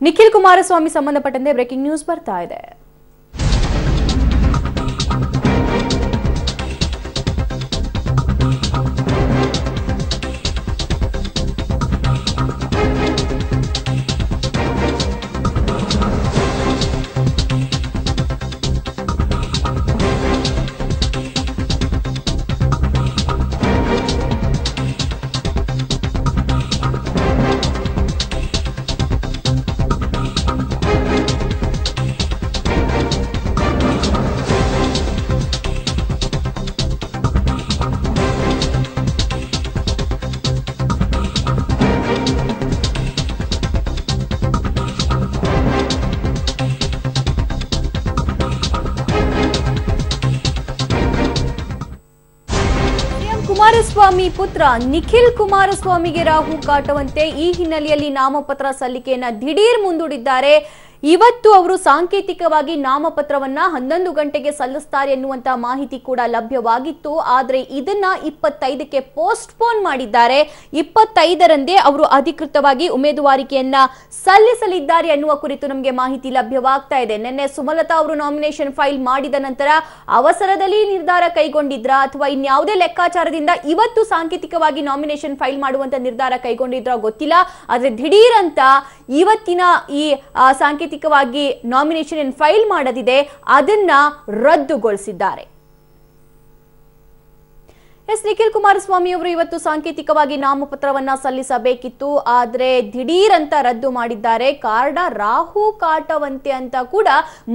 ನಿಖಿಲ್ ಕುಮಾರಸ್ವಾಮಿ ಸಂಬಂಧಪಟ್ಟಂತೆ breaking news ಬರ್ತಾ ಇದೆ. ಕುಮಾರಸ್ವಾಮಿ ಪುತ್ರ ನಿಖಿಲ್ ಕುಮಾರಸ್ವಾಮಿಗೆ ರಾಹು ಕಾಟವಂತೆ. ಈ ಹಿನ್ನೆಲೆಯಲ್ಲಿ ನಾಮಪತ್ರ ಸಲ್ಲಿಕೆಯನ್ನ ದಿಢೀರ್ ಮುಂದೂಡಿದ್ದಾರೆ. ಇವತ್ತು ಅವರು ಸಾಂಕೇತಿಕವಾಗಿ ನಾಮಪತ್ರವನ್ನ 11 ಗಂಟೆಗೆ ಸಲ್ಲಿಸುತ್ತಾರೆ ಎನ್ನುವಂತ ಮಾಹಿತಿ ಕೂಡ ಲಭ್ಯವಾಗಿತ್ತು. ಆದರೆ ಇದನ್ನ 25ಕ್ಕೆ ಪೋಸ್ಟ್ಪೋನ್ ಮಾಡಿದ್ದಾರೆ. 25ರಂದೇ ಅವರು ಅಧಿಕೃತವಾಗಿ ಉಮೇದುವಾರಿಕೆಯನ್ನ ಸಲ್ಲಿಸಲಿದ್ದಾರೆ ಎನ್ನುವ ಕುರಿತು ನಮಗೆ ಮಾಹಿತಿ ಲಭ್ಯವಾಗ್ತಾ ಇದೆ. ನಿನ್ನೆ ಸುಮಲತಾ ಅವರು ನಾಮಿನೇಷನ್ ಫೈಲ್ ಮಾಡಿದ ನಂತರ ಅವಸರದಲ್ಲಿ ನಿರ್ಧಾರ ಕೈಗೊಂಡಿದ್ರಾ ಅಥವಾ ಇನ್ಯಾವುದೇ ಲೆಕ್ಕಾಚಾರದಿಂದ ಇವತ್ತು ಸಾಂಕೇತಿಕವಾಗಿ ನಾಮಿನೇಷನ್ ಫೈಲ್ ಮಾಡುವಂತ ನಿರ್ಧಾರ ಕೈಗೊಂಡಿದ್ರಾ ಗೊತ್ತಿಲ್ಲ. ಆದ್ರೆ ದಿಢೀರ್ ಅಂತ ಇವತ್ತಿನ ಈ ಸಾಂಕೇತಿಕವಾಗಿ ನಾಮಿನೇಷನ್ ಫೈಲ್ ಮಾಡದಿದೆ ಅದನ್ನ ರದ್ದುಗೊಳಿಸಿದ್ದಾರೆ. ನಿಖಿಲ್ ಕುಮಾರಸ್ವಾಮಿ ಅವರು ಇವತ್ತು ಸಾಂಕೇತಿಕವಾಗಿ ನಾಮಪತ್ರವನ್ನ ಸಲ್ಲಿಸಬೇಕಿತ್ತು. ಆದ್ರೆ ದಿಢೀರ್ ಅಂತ ರದ್ದು ಮಾಡಿದ್ದಾರೆ. ಕಾರಣ ರಾಹು ಕಾಟವಂತೆ ಅಂತ ಕೂಡ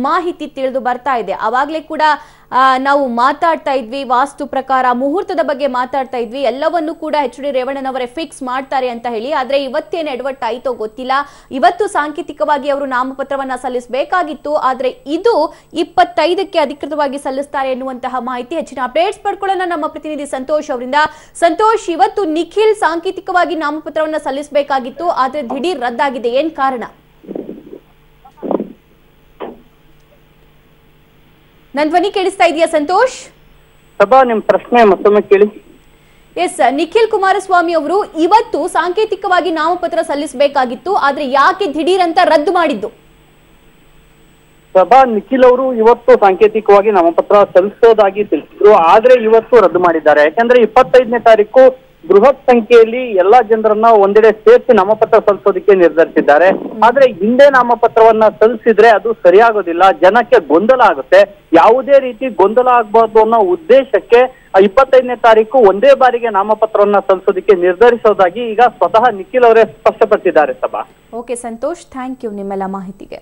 ಮಾಹಿತಿ ತಿಳಿದು ಬರ್ತಾ ಇದೆ. ಅವಾಗ್ಲೇ ಕೂಡ ನಾವು ಮಾತಾಡ್ತಾ ಇದ್ವಿ, ವಾಸ್ತು ಪ್ರಕಾರ ಮುಹೂರ್ತದ ಬಗ್ಗೆ ಮಾತಾಡ್ತಾ ಇದ್ವಿ. ಎಲ್ಲವನ್ನೂ ಕೂಡ HD ರೇವಣ್ಣನವರೇ ಫಿಕ್ಸ್ ಮಾಡ್ತಾರೆ ಅಂತ ಹೇಳಿ. ಆದ್ರೆ ಇವತ್ತೇನು ಎಡವಟ್ಟು ಆಯ್ತೋ ಗೊತ್ತಿಲ್ಲ. ಇವತ್ತು ಸಾಂಕೇತಿಕವಾಗಿ ಅವರು ನಾಮಪತ್ರವನ್ನ ಸಲ್ಲಿಸಬೇಕಾಗಿತ್ತು. ಆದ್ರೆ ಇದು 25ಕ್ಕೆ ಅಧಿಕೃತವಾಗಿ ಸಲ್ಲಿಸ್ತಾರೆ ಎನ್ನುವಂತಹ ಮಾಹಿತಿ. ಹೆಚ್ಚಿನ ಅಪ್ಡೇಟ್ಸ್ ಪಡ್ಕೊಳ್ಳೋಣ ನಮ್ಮ ಪ್ರತಿನಿಧಿ ಸಂತೋಷ್ ಅವರಿಂದ. ಸಂತೋಷ್, ಇವತ್ತು ನಿಖಿಲ್ ಸಾಂಕೇತಿಕವಾಗಿ ನಾಮಪತ್ರವನ್ನ ಸಲ್ಲಿಸಬೇಕಾಗಿತ್ತು, ಆದ್ರೆ ದಿಢೀರ್ ರದ್ದಾಗಿದೆ. ಏನ್ ಕಾರಣ? ನನ್ನ ಧ್ವನಿ ಕೇಳಿಸ್ತಾ ಇದೆಯಾ ಸಂತೋಷ್? ಸಭಾ, ನಿಮ್ ಪ್ರಶ್ನೆ ಮತ್ತೊಮ್ಮೆ ಕೇಳಿ. ಎಸ್, ನಿಖಿಲ್ ಕುಮಾರಸ್ವಾಮಿ ಅವರು ಇವತ್ತು ಸಾಂಕೇತಿಕವಾಗಿ ನಾಮಪತ್ರ ಸಲ್ಲಿಸಬೇಕಾಗಿತ್ತು, ಆದ್ರೆ ಯಾಕೆ ದಿಢೀರ್ ಅಂತ ರದ್ದು ಮಾಡಿದ್ದು? ಸಭಾ, ನಿಖಿಲ್ ಅವರು ಇವತ್ತು ಸಾಂಕೇತಿಕವಾಗಿ ನಾಮಪತ್ರ ಸಲ್ಲಿಸೋದಾಗಿ ತಿಳಿಸಿದ್ರು, ಆದ್ರೆ ಇವತ್ತು ರದ್ದು ಮಾಡಿದ್ದಾರೆ. ಯಾಕಂದ್ರೆ 25ನೇ ತಾರೀಕು ಬೃಹತ್ ಸಂಖ್ಯೆಯಲ್ಲಿ ಎಲ್ಲಾ ಜನರನ್ನ ಒಂದೆಡೆ ಸೇರಿಸಿ ನಾಮಪತ್ರ ಸಲ್ಲಿಸೋದಕ್ಕೆ ನಿರ್ಧರಿಸಿದ್ದಾರೆ. ಆದ್ರೆ ಹಿಂದೆ ನಾಮಪತ್ರವನ್ನ ಸಲ್ಲಿಸಿದ್ರೆ ಅದು ಸರಿಯಾಗೋದಿಲ್ಲ, ಜನಕ್ಕೆ ಗೊಂದಲ ಆಗುತ್ತೆ. ಯಾವುದೇ ರೀತಿ ಗೊಂದಲ ಆಗ್ಬಾರ್ದು ಅನ್ನೋ ಉದ್ದೇಶಕ್ಕೆ 25ನೇ ತಾರೀಕು ಒಂದೇ ಬಾರಿಗೆ ನಾಮಪತ್ರವನ್ನ ಸಲ್ಲಿಸೋದಕ್ಕೆ ನಿರ್ಧರಿಸೋದಾಗಿ ಈಗ ಸ್ವತಃ ನಿಖಿಲ್ ಅವರೇ ಸ್ಪಷ್ಟಪಡಿಸಿದ್ದಾರೆ. ಸಭಾ, ಓಕೆ ಸಂತೋಷ್, ಥ್ಯಾಂಕ್ ಯು ನಿಮ್ಮೆಲ್ಲ ಮಾಹಿತಿಗೆ.